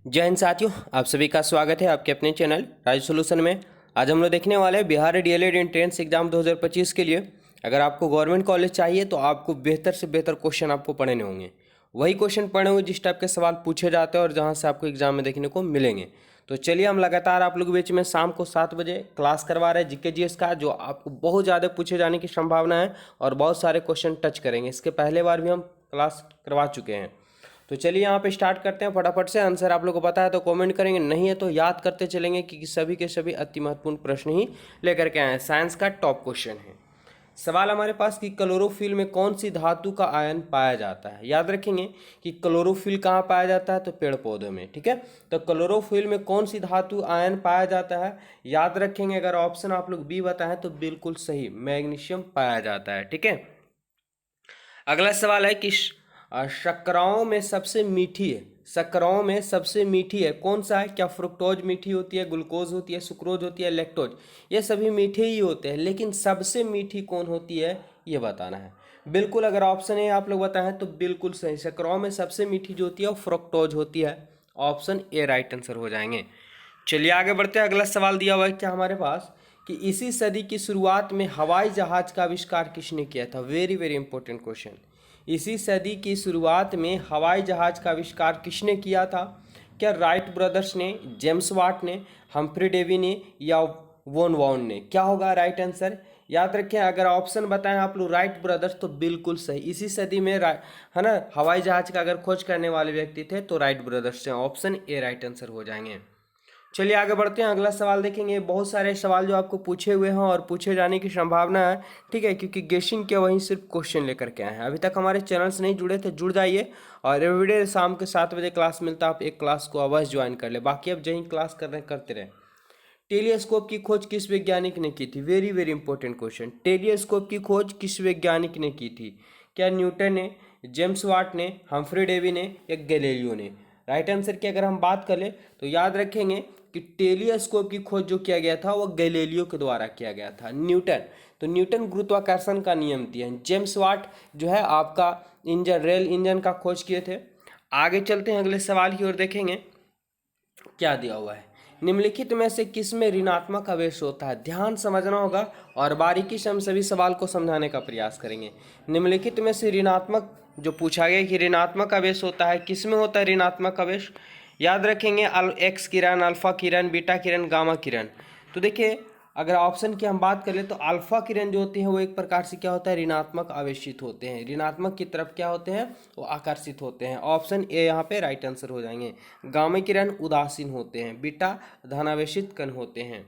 जय हिंद साथियों, आप सभी का स्वागत है आपके अपने चैनल राज सॉल्यूशन में। आज हम लोग देखने वाले हैं बिहार डीएलएड एंट्रेंस एग्जाम 2025 के लिए। अगर आपको गवर्नमेंट कॉलेज चाहिए तो आपको बेहतर से बेहतर क्वेश्चन आपको पढ़ने होंगे। वही क्वेश्चन पढ़े हुए जिस टाइप के सवाल पूछे जाते हैं और जहां से आपको एग्जाम में देखने को मिलेंगे। तो चलिए, हम लगातार आप लोग के बीच में शाम को 7 बजे क्लास करवा रहे हैं जीके जीएस का, जो आपको बहुत ज़्यादा पूछे जाने की संभावना है और बहुत सारे क्वेश्चन टच करेंगे। इसके पहले बार भी हम क्लास करवा चुके हैं। तो चलिए यहाँ पे स्टार्ट करते हैं फटाफट से। आंसर आप लोग को पता है तो कमेंट करेंगे, नहीं है तो याद करते चलेंगे कि सभी के सभी अति महत्वपूर्ण प्रश्न ही लेकर के आए हैं। साइंस का टॉप क्वेश्चन है। सवाल हमारे पास कि क्लोरोफिल में कौन सी धातु का आयन पाया जाता है। याद रखेंगे कि क्लोरोफिल कहाँ पाया जाता है, तो पेड़ पौधों में। ठीक है, तो क्लोरोफिल में कौन सी धातु आयन पाया जाता है, याद रखेंगे। अगर ऑप्शन आप लोग बी बताएं तो बिल्कुल सही, मैग्नीशियम पाया जाता है। ठीक है, अगला सवाल है कि शर्कराओं में सबसे मीठी है, शर्कराओं में सबसे मीठी है कौन सा है। क्या फ्रुक्टोज मीठी होती है, ग्लूकोज होती है, सुक्रोज होती है, लैक्टोज। ये सभी मीठे ही होते हैं, लेकिन सबसे मीठी कौन होती है ये बताना है। बिल्कुल, अगर ऑप्शन ए आप लोग बताएं तो बिल्कुल सही। शर्कराओं में सबसे मीठी जो होती है वो फ्रुक्टोज होती है। ऑप्शन ए राइट आंसर हो जाएंगे। चलिए आगे बढ़ते हैं। अगला सवाल दिया हुआ है क्या हमारे पास कि इसी सदी की शुरुआत में हवाई जहाज का आविष्कार किसने किया था। Very very important question. इसी सदी की शुरुआत में हवाई जहाज का आविष्कार किसने किया था। क्या राइट ब्रदर्स ने, जेम्स वाट ने, हम्फ्री डेवी ने या वोन वॉन ने। क्या होगा राइट आंसर, याद रखें। अगर ऑप्शन बताएं आप लोग राइट ब्रदर्स तो बिल्कुल सही। इसी सदी में है ना, हवाई जहाज का अगर खोज करने वाले व्यक्ति थे तो राइट ब्रदर्स हैं। ऑप्शन ए राइट आंसर हो जाएंगे। चलिए आगे बढ़ते हैं, अगला सवाल देखेंगे। बहुत सारे सवाल जो आपको पूछे हुए हैं और पूछे जाने की संभावना है। ठीक है, क्योंकि गेसिंग के वहीं सिर्फ क्वेश्चन लेकर के आए हैं। अभी तक हमारे चैनल से नहीं जुड़े थे, जुड़ जाइए। और एवरीडे शाम के 7 बजे क्लास मिलता है, आप एक क्लास को अवश्य ज्वाइन कर ले। बाकी अब जहीं क्लास कर रहे करते रहे। टेलीस्कोप की खोज किस वैज्ञानिक ने की थी। Very very important question. Telescope की खोज किस वैज्ञानिक ने की थी। क्या न्यूटन ने, जेम्स वाट ने, हम्फ्री डेवी ने या गैलीलियो ने। राइट आंसर की अगर हम बात करें तो याद रखेंगे कि टेलीस्कोप की खोज जो किया गया था वो गैलीलियो के द्वारा किया गया था। न्यूटन, तो न्यूटन गुरुत्वाकर्षण का नियम दिया है। जेम्स वाट जो है आपका इंजन, रेल इंजन का खोज किए थे। आगे चलते हैं, अगले सवाल की ओर देखेंगे क्या दिया हुआ है। निम्नलिखित में से किस में ऋणात्मक आवेश होता है। ध्यान समझना होगा और बारीकी से हम सभी सवाल को समझाने का प्रयास करेंगे। निम्नलिखित में से ऋणात्मक जो पूछा गया कि ऋणात्मक आवेश होता है, किस में होता है ऋणात्मक आवेश। याद रखेंगे एक्स किरण, अल्फा किरण, बीटा किरण, गामा किरण। तो देखिए, अगर ऑप्शन की हम बात करें तो अल्फा किरण जो होते हैं वो एक प्रकार से क्या होता है, ऋणात्मक आवेशित होते हैं। ऋणात्मक की तरफ क्या होते हैं, वो आकर्षित होते हैं। ऑप्शन ए यहाँ पे राइट आंसर हो जाएंगे। गामा किरण उदासीन होते हैं, बीटा धनावेशित कण होते हैं।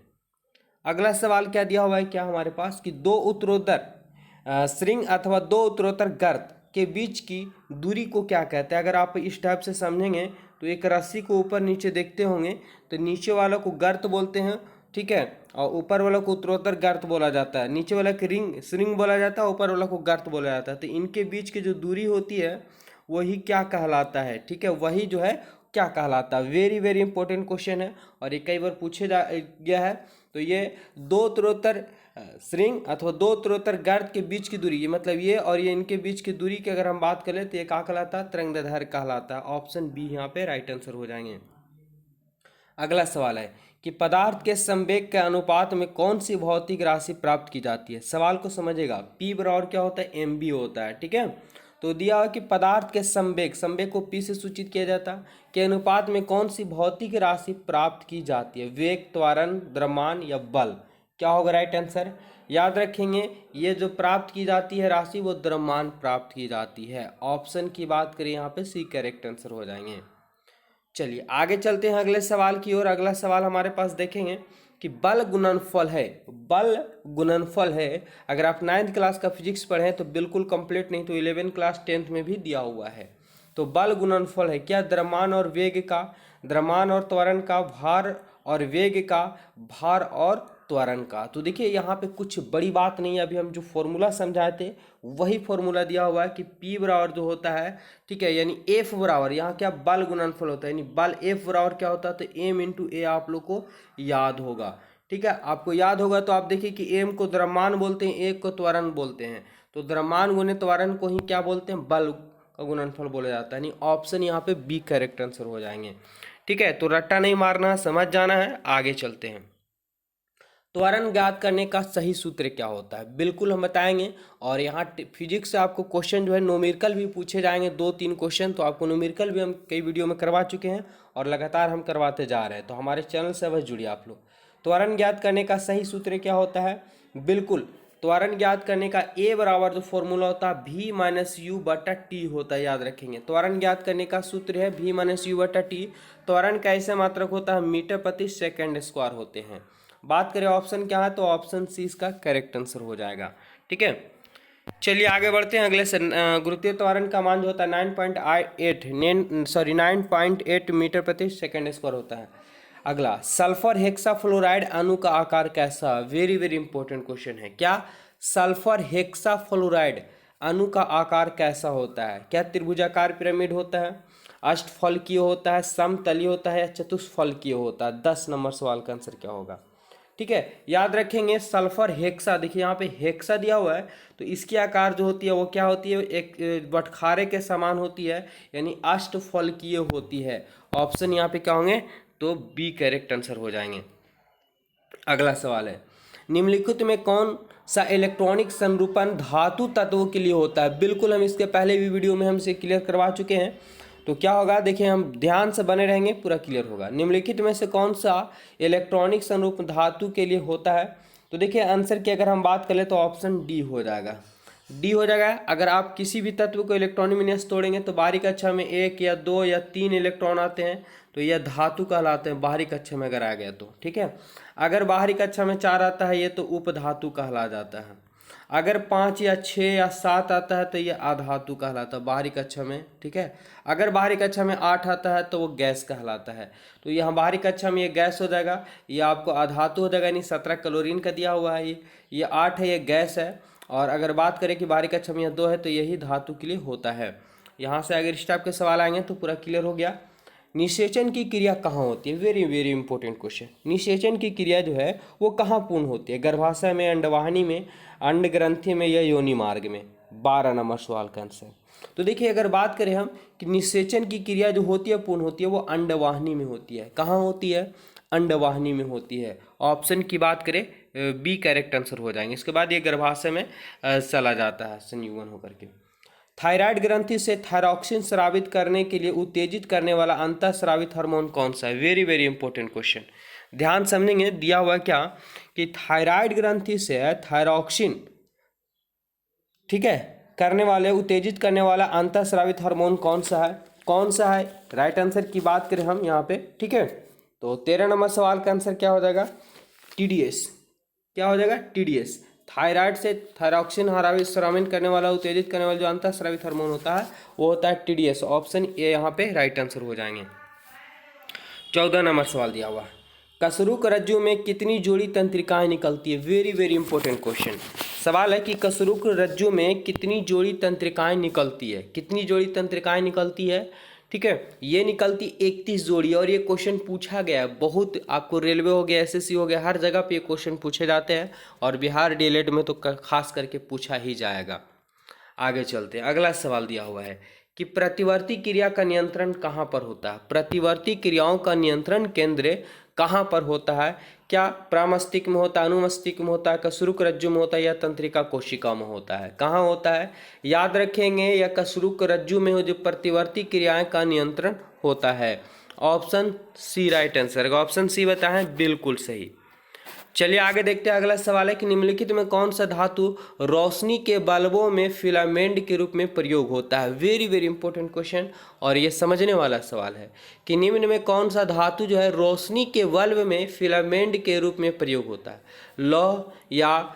अगला सवाल क्या दिया हुआ है क्या हमारे पास कि दो उत्तरोत्तर श्रृंग अथवा दो उत्तरोत्तर गर्त के बीच की दूरी को क्या कहते हैं। अगर आप इस टाइप से समझेंगे तो एक रस्सी को ऊपर नीचे देखते होंगे तो नीचे वाला को गर्त बोलते हैं, ठीक है, और ऊपर वाला को उत्तरोत्तर गर्त बोला जाता है। नीचे वाला को रिंग श्रृंग बोला जाता है, ऊपर वाला को गर्त बोला जाता है। तो इनके बीच की जो दूरी होती है वही क्या कहलाता है। ठीक है, वही जो है क्या कहलाता है। वेरी वेरी इंपॉर्टेंट क्वेश्चन है और ये कई बार पूछे जा गया है। तो ये दो उत्तरोत्तर श्रृंग अथवा दो उत्तरोत्तर गर्त के बीच की दूरी, ये मतलब ये और ये इनके बीच की दूरी की अगर हम बात करें तो ये क्या कहलाता है, तरंगदैर्घ्य कहलाता है। ऑप्शन बी यहाँ पे राइट आंसर हो जाएंगे। अगला सवाल है कि पदार्थ के संवेग के अनुपात में कौन सी भौतिक राशि प्राप्त की जाती है। सवाल को समझेगा, पी बराबर क्या होता है, एम बी होता है। ठीक है, तो दिया हुआ कि पदार्थ के संवेग, संवेग को पी से सूचित किया जाता है, के अनुपात में कौन सी भौतिक राशि प्राप्त की जाती है। वेग, त्वरण, द्रव्यमान या बल। क्या होगा राइट आंसर, याद रखेंगे ये जो प्राप्त की जाती है राशि वो द्रव्यमान प्राप्त की जाती है। ऑप्शन की बात करें यहाँ पे सी करेक्ट आंसर हो जाएंगे। चलिए आगे चलते हैं अगले सवाल की ओर। अगला सवाल हमारे पास देखेंगे कि बल गुणनफल है, बल गुणनफल है। अगर आप 9th क्लास का फिजिक्स पढ़े तो बिल्कुल कंप्लीट, नहीं तो 11th क्लास 10th में भी दिया हुआ है। तो बल गुणनफल है क्या, द्रव्यमान और वेग का, द्रव्यमान और त्वरण का, भार और वेग का, भार और त्वरण का। तो देखिए यहाँ पे कुछ बड़ी बात नहीं है, अभी हम जो फॉर्मूला समझाए थे वही फॉर्मूला दिया हुआ है कि P बराबर जो होता है, ठीक है, यानी F बराबर, यहाँ क्या बल गुणनफल होता है, यानी बल F बराबर क्या होता है, तो M इंटू ए आप लोग को याद होगा। ठीक है, आपको याद होगा तो आप देखिए कि M को द्रव्यमान बोलते हैं, ए को त्वरण बोलते हैं। तो द्रव्यमान गुने त्वरण को ही क्या बोलते हैं, बल का गुणनफल बोला जाता है। यानी ऑप्शन यहाँ पे बी करेक्ट आंसर हो जाएंगे। ठीक है, तो रट्टा नहीं मारना है, समझ जाना है। आगे चलते हैं। त्वरण ज्ञात करने का सही सूत्र क्या होता है, बिल्कुल हम बताएंगे। और यहाँ फिजिक्स से आपको क्वेश्चन जो है न्यूमेरिकल भी पूछे जाएंगे, 2-3 क्वेश्चन। तो आपको न्यूमेरिकल भी हम कई वीडियो में करवा चुके हैं और लगातार हम करवाते जा रहे हैं, तो हमारे चैनल से अवश्य जुड़िए आप लोग। त्वरण ज्ञात करने का सही सूत्र क्या होता है, बिल्कुल त्वरण ज्ञात करने का ए बराबर जो फॉर्मूला होता है v माइनस यू बटा टी होता है, याद रखेंगे। त्वरण ज्ञात करने का सूत्र है v माइनस यू बटा टी। त्वरण का ऐसा मात्रक होता है मीटर प्रति सेकेंड स्क्वायर होते हैं। बात करें ऑप्शन क्या है, तो ऑप्शन सी इसका करेक्ट आंसर हो जाएगा। ठीक है, चलिए आगे बढ़ते हैं। अगले से गुरुत्वीय त्वरण का मान जो होता है 9.8 मीटर प्रति सेकेंड स्क्वायर होता है। अगला, सल्फर हेक्साफ्लोराइड अणु का आकार कैसा, वेरी वेरी इंपॉर्टेंट क्वेश्चन है। क्या सल्फर हेक्साफ्लोराइड अणु का आकार कैसा होता है, क्या त्रिभुजाकार पिरामिड होता है, अष्टफलकीय होता है, समतलीय होता है, या चतुष्फलकीय होता है। 10 नंबर सवाल का आंसर क्या होगा। ठीक है, याद रखेंगे सल्फर हेक्सा, देखिए यहाँ पे हेक्सा दिया हुआ है, तो इसकी आकार जो होती है वो क्या होती है, एक बटखारे के समान होती है, यानी अष्टफलकीय होती है। ऑप्शन यहाँ पे क्या होंगे, तो बी करेक्ट आंसर हो जाएंगे। अगला सवाल है, निम्नलिखित में कौन सा इलेक्ट्रॉनिक संरूपण धातु तत्वों के लिए होता है। बिल्कुल हम इसके पहले भी वीडियो में हमसे क्लियर करवा चुके हैं। तो क्या होगा, देखिए हम ध्यान से बने रहेंगे, पूरा क्लियर होगा। निम्नलिखित में से कौन सा इलेक्ट्रॉनिक संरूप धातु के लिए होता है, तो देखिए आंसर की अगर हम बात करें तो ऑप्शन डी हो जाएगा, डी हो जाएगा। अगर आप किसी भी तत्व को इलेक्ट्रॉनिक विन्यास तोड़ेंगे तो बाहरी कक्षा में 1 या 2 या 3 इलेक्ट्रॉन आते हैं, तो यह धातु कहलाते हैं बाहरी कक्षा में अगर आ गया तो। ठीक है, अगर बाहरी कक्षा में 4 आता है ये तो उपधातु कहला जाता है। अगर 5 या 6 या 7 आता है तो ये अधातु कहलाता है बाहरी कक्षा में। ठीक है, अगर बाहरी कक्षा में 8 आता है तो वो गैस कहलाता है। तो यहाँ बाहरी कक्षा में ये गैस हो जाएगा, ये आपको अधातु हो जाएगा, यानी 17 क्लोरीन का दिया हुआ है, ये 8 है, ये गैस है। और अगर बात करें कि बाहरी कक्षा में यह 2 है तो यही धातु के लिए होता है। यहाँ से अगर इस टाइप के सवाल आएंगे तो पूरा क्लियर हो गया। निषेचन की क्रिया कहाँ होती है, वेरी वेरी इंपॉर्टेंट क्वेश्चन। निषेचन की क्रिया जो है वो कहाँ पूर्ण होती है, गर्भाशय में, अंडवाहिनी में, अंड ग्रंथि में, या योनि मार्ग में। 12 नंबर सवाल का आंसर। तो देखिए अगर बात करें हम कि निषेचन की क्रिया जो होती है पूर्ण होती है वो अंडवाहिनी में होती है। कहाँ होती है, अंडवाहिनी में होती है। ऑप्शन की बात करें बी करेक्ट आंसर हो जाएंगे। इसके बाद ये गर्भाशय में चला जाता है संयुग्मन होकर के। थायराइड ग्रंथि से थायरॉक्सिन स्रावित करने के लिए उत्तेजित करने वाला अंतःस्रावित हार्मोन कौन सा है, वेरी वेरी इंपॉर्टेंट क्वेश्चन। ध्यान समझेंगे, दिया हुआ क्या कि थायराइड ग्रंथि से थायरॉक्सिन, ठीक है, करने वाले उत्तेजित करने वाला अंतःस्रावित हार्मोन कौन सा है, कौन सा है। राइट आंसर की बात करें हम यहाँ पे, ठीक है, तो 13 नंबर सवाल का आंसर क्या हो जाएगा, टीडीएस। क्या हो जाएगा, टीडीएस। थायराइड से थायरॉक्सिन स्रावित करने वाला, उत्तेजित करने वाला जो अंतःस्रावित हार्मोन होता है वो होता है टीडीएस। ऑप्शन ए यहाँ पे राइट आंसर हो जाएंगे। 14 नंबर सवाल दिया हुआ, कसरूक रज्जु में कितनी जोड़ी तंत्रिकाएं निकलती है, वेरी वेरी इंपॉर्टेंट क्वेश्चन। सवाल है कि कसरूक रज्जु में कितनी जोड़ी तंत्रिकाएं निकलती है, कितनी जोड़ी तंत्रिकाएं निकलती है। ठीक है, ये निकलती 31 जोड़ी। और ये क्वेश्चन पूछा गया है बहुत, आपको रेलवे हो गया, एसएससी हो गया, हर जगह पे ये क्वेश्चन पूछे जाते हैं, और बिहार डीएलएड में तो खास करके पूछा ही जाएगा। आगे चलते हैं, अगला सवाल दिया हुआ है कि प्रतिवर्ती क्रिया का नियंत्रण कहाँ पर होता है। प्रतिवर्ती क्रियाओं का नियंत्रण केंद्र कहाँ पर होता है, क्या प्रामस्तिष्क में होता है, अनुमस्तिष्क में होता है, कसरूक रज्जु में होता है, या तंत्रिका कोशिका में होता है। कहाँ होता है, याद रखेंगे, या कसरूक रज्जु में हो जो प्रतिवर्ती क्रियाएं का नियंत्रण होता है। Option C right answer. Option C बताएं, बिल्कुल सही। चलिए आगे देखते हैं, अगला सवाल है कि निम्नलिखित में कौन सा धातु रोशनी के बल्बों में फिलामेंट के रूप में प्रयोग होता है, वेरी वेरी इंपॉर्टेंट क्वेश्चन। और ये समझने वाला सवाल है कि निम्न में कौन सा धातु जो है रोशनी के बल्ब में फिलामेंट के रूप में प्रयोग होता है। लौह या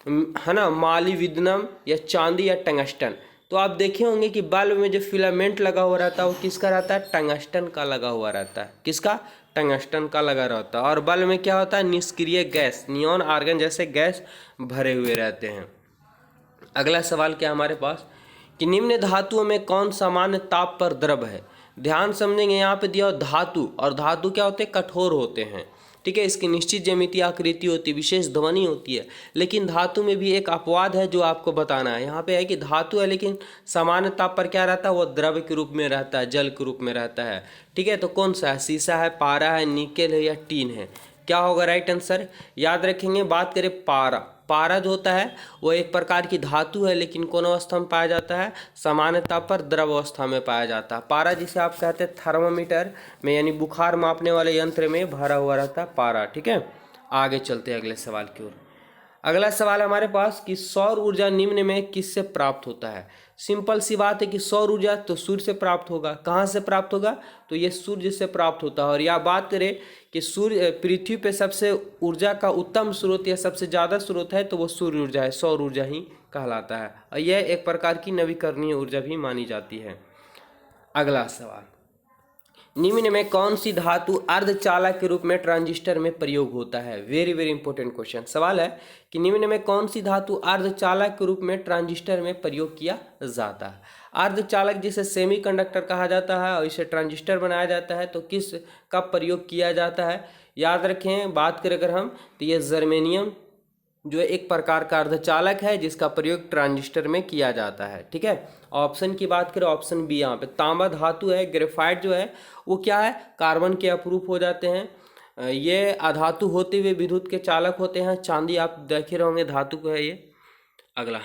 है ना, मालिविदनम, या चांदी, या टंगस्टन। तो आप देखे होंगे कि बल्ब में जो फिलामेंट लगा हुआ रहता है वो किसका रहता है, टंगस्टन का लगा हुआ रहता है। किसका, टंगस्टन का लगा रहता है। और बल्ब में क्या होता है, निष्क्रिय गैस, नियॉन आर्गन जैसे गैस भरे हुए रहते हैं। अगला सवाल क्या हमारे पास कि निम्न धातुओं में कौन सामान्य ताप पर द्रव है। ध्यान समझेंगे, यहाँ पे दिया धातु, और धातु क्या होते हैं, कठोर होते हैं। ठीक है, इसकी निश्चित ज्यामितीय आकृति होती है, विशेष ध्वनि होती है। लेकिन धातु में भी एक अपवाद है जो आपको बताना है। यहाँ पे है कि धातु है लेकिन सामान्य ताप पर क्या रहता है, वो द्रव के रूप में रहता है, जल के रूप में रहता है। ठीक है, तो कौन सा है, शीशा है, पारा है, निकेल है या टीन है, क्या होगा राइट आंसर। याद रखेंगे, बात करें पारा, पारा जो होता है वो एक प्रकार की धातु है लेकिन कौन अवस्था में पाया जाता है, सामान्य ताप पर द्रव अवस्था में पाया जाता है। पारा जिसे आप कहते हैं थर्मामीटर में यानी बुखार मापने वाले यंत्र में भरा हुआ रहता है पारा। ठीक है, आगे चलते हैं अगले सवाल की ओर। अगला सवाल हमारे पास कि सौर ऊर्जा निम्न में किससे प्राप्त होता है। सिंपल सी बात है कि सौर ऊर्जा तो सूर्य से प्राप्त होगा। कहाँ से प्राप्त होगा, तो ये सूर्य से प्राप्त होता है। और यह बात करें कि सूर्य पृथ्वी पे सबसे ऊर्जा का उत्तम स्रोत या सबसे ज़्यादा स्रोत है तो वो सूर्य ऊर्जा है, सौर ऊर्जा ही कहलाता है। और यह एक प्रकार की नवीकरणीय ऊर्जा भी मानी जाती है। अगला सवाल, निम्न में कौन सी धातु अर्धचालक के रूप में ट्रांजिस्टर में प्रयोग होता है। Very very important question. सवाल है कि निम्न में कौन सी धातु अर्धचालक के रूप में ट्रांजिस्टर में प्रयोग किया जाता है। अर्धचालक जिसे सेमीकंडक्टर कहा जाता है और इसे ट्रांजिस्टर बनाया जाता है, तो किस का प्रयोग किया जाता है। याद रखें, बात करें अगर हम, तो ये जर्मेनियम जो एक प्रकार का अर्धचालक है जिसका प्रयोग ट्रांजिस्टर में किया जाता है। ठीक है, ऑप्शन की बात करें, ऑप्शन बी यहाँ पे तांबा धातु है। ग्रेफाइट जो है वो क्या है, कार्बन के अपरूप हो जाते हैं। ये अधातु होते हुए विद्युत के चालक होते हैं। चांदी आप देखे रहोगे धातु को है ये। अगला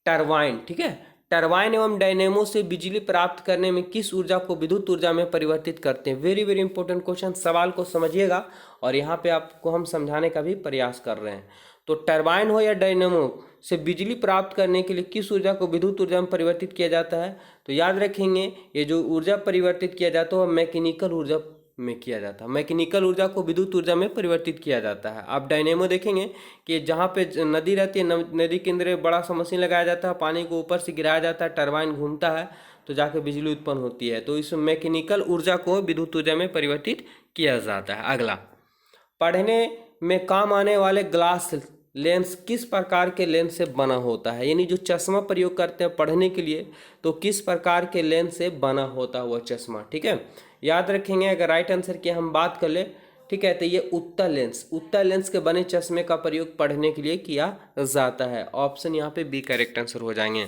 टरबाइन। ठीक है, टरबाइन एवं डायनेमो से बिजली प्राप्त करने में किस ऊर्जा को विद्युत ऊर्जा में परिवर्तित करते हैं। Very very important question. सवाल को समझिएगा और यहाँ पे आपको हम समझाने का भी प्रयास कर रहे हैं। तो टरबाइन हो या डायनेमो से बिजली प्राप्त करने के लिए किस ऊर्जा को विद्युत ऊर्जा में परिवर्तित किया जाता है। तो याद रखेंगे, ये जो ऊर्जा परिवर्तित किया जाता है वह मैकेनिकल ऊर्जा में किया जाता है। मैकेनिकल ऊर्जा को विद्युत ऊर्जा में परिवर्तित किया जाता है। आप डायनेमो देखेंगे कि जहाँ पे नदी रहती है, नदी के अंदर बड़ा सा मशीन लगाया जाता है, पानी को ऊपर से गिराया जाता है, टरबाइन घूमता है तो जाके बिजली उत्पन्न होती है। तो इस मैकेनिकल ऊर्जा को विद्युत ऊर्जा में परिवर्तित किया जाता है। अगला, पढ़ने में काम आने वाले ग्लास लेंस किस प्रकार के लेंस से बना होता है। यानी जो चश्मा प्रयोग करते हैं पढ़ने के लिए, तो किस प्रकार के लेंस से बना होता है वह चश्मा। ठीक है, याद रखेंगे, अगर राइट आंसर की हम बात कर ले, ठीक है, तो ये उत्तल लेंस, उत्तल लेंस के बने चश्मे का प्रयोग पढ़ने के लिए किया जाता है। ऑप्शन यहाँ पे बी करेक्ट आंसर हो जाएंगे।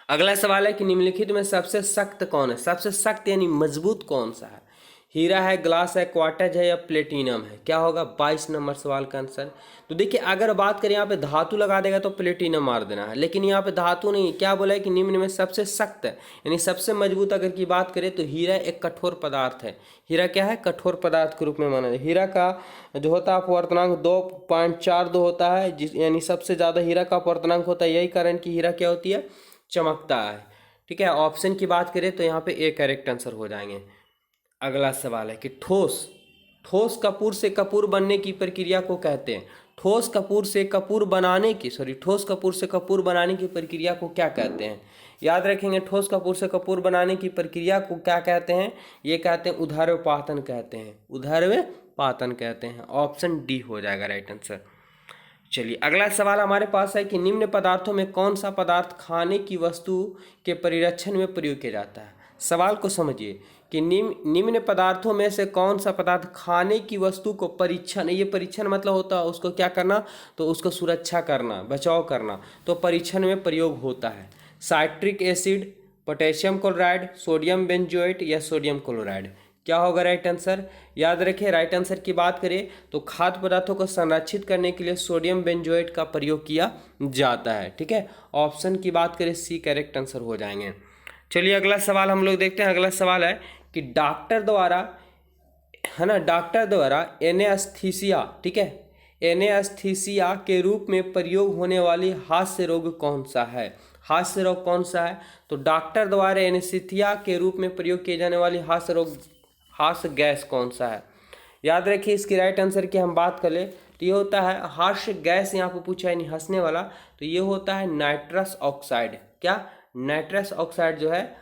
अगला सवाल है कि निम्नलिखित में सबसे सख्त कौन है। सबसे सख्त यानी मजबूत कौन सा है। हीरा है, ग्लास है, क्वार्टज है या प्लेटिनम है, क्या होगा 22 नंबर सवाल का आंसर। तो देखिए, अगर बात करें यहाँ पे धातु लगा देगा तो प्लेटिनम मार देना है, लेकिन यहाँ पे धातु नहीं, क्या बोला है कि निम्न में सबसे सख्त है यानी सबसे मजबूत अगर की बात करें तो हीरा एक कठोर पदार्थ है। हीरा क्या है, कठोर पदार्थ के रूप में माना जाए। हीरा का जो होता है अपवर्तनांक 2.42 होता है, जिस यानी सबसे ज़्यादा हीरा का अपवर्तनांक होता है। यही कारण कि हीरा क्या होती है, चमकता है। ठीक है, ऑप्शन की बात करें तो यहाँ पे ए करेक्ट आंसर हो जाएंगे। अगला सवाल है कि ठोस कपूर से कपूर बनने की प्रक्रिया को कहते हैं। ठोस कपूर से कपूर बनाने की प्रक्रिया को क्या कहते हैं। याद रखेंगे, ठोस कपूर से कपूर बनाने की प्रक्रिया को क्या कहते हैं, ये कहते हैं ऊर्ध्वपातन कहते हैं, ऊर्ध्वपातन कहते हैं। ऑप्शन डी हो जाएगा राइट आंसर। चलिए, अगला सवाल हमारे पास है कि निम्न पदार्थों में कौन सा पदार्थ खाने की वस्तु के परिरक्षण में प्रयोग किया जाता है। सवाल को समझिए कि निम्न पदार्थों में से कौन सा पदार्थ खाने की वस्तु को परीक्षण, ये परीक्षण मतलब होता है उसको क्या करना, तो उसको सुरक्षा करना, बचाव करना, तो परीक्षण में प्रयोग होता है। Citric acid, potassium chloride, sodium benzoate या सोडियम क्लोराइड, क्या होगा राइट आंसर। याद रखें, राइट आंसर की बात करें तो खाद्य पदार्थों को संरक्षित करने के लिए सोडियम बेंजोएट का प्रयोग किया जाता है। ठीक है, ऑप्शन की बात करें सी करेक्ट आंसर हो जाएंगे। चलिए, अगला सवाल हम लोग देखते हैं। अगला सवाल है कि डॉक्टर द्वारा एनेस्थीसिया, ठीक है, एनेस्थीसिया के रूप में प्रयोग होने वाली हास्य रोग कौन सा है। हास्य रोग कौन सा है, तो डॉक्टर द्वारा एनेस्थीसिया के रूप में प्रयोग किए जाने वाली हास्य गैस कौन सा है। याद रखिए, इसकी राइट आंसर की हम बात कर ले तो ये होता है हास्य गैस, यहाँ पे पूछा है नहीं हंसने वाला, तो ये होता है नाइट्रस ऑक्साइड। क्या, नाइट्रस ऑक्साइड जो है।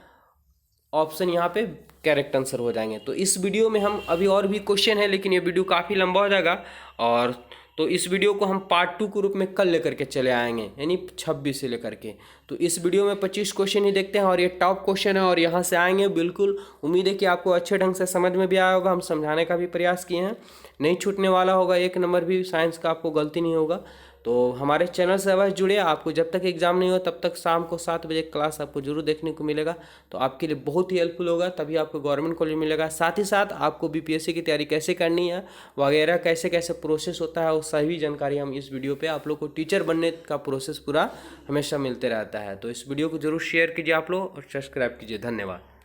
ऑप्शन यहाँ पे करेक्ट आंसर हो जाएंगे। तो इस वीडियो में हम अभी और भी क्वेश्चन है लेकिन ये वीडियो काफ़ी लंबा हो जाएगा और तो इस वीडियो को हम पार्ट 2 के रूप में कल लेकर के चले आएंगे, यानी 26 से लेकर के। तो इस वीडियो में 25 क्वेश्चन ही देखते हैं और ये टॉप क्वेश्चन है और यहाँ से आएंगे बिल्कुल। उम्मीद है कि आपको अच्छे ढंग से समझ में भी आया होगा, हम समझाने का भी प्रयास किए हैं, नहीं छूटने वाला होगा, एक नंबर भी साइंस का आपको गलती नहीं होगा। तो हमारे चैनल से अवश्य जुड़े, आपको जब तक एग्ज़ाम नहीं हो तब तक शाम को 7 बजे क्लास आपको जरूर देखने को मिलेगा। तो आपके लिए बहुत ही हेल्पफुल होगा, तभी आपको गवर्नमेंट कॉलेज मिलेगा। साथ ही साथ आपको बीपीएससी की तैयारी कैसे करनी है वगैरह, कैसे कैसे प्रोसेस होता है, वो सभी जानकारी हम इस वीडियो पे आप लोग को टीचर बनने का प्रोसेस पूरा हमेशा मिलते रहता है। तो इस वीडियो को जरूर शेयर कीजिए आप लोग और सब्सक्राइब कीजिए। धन्यवाद।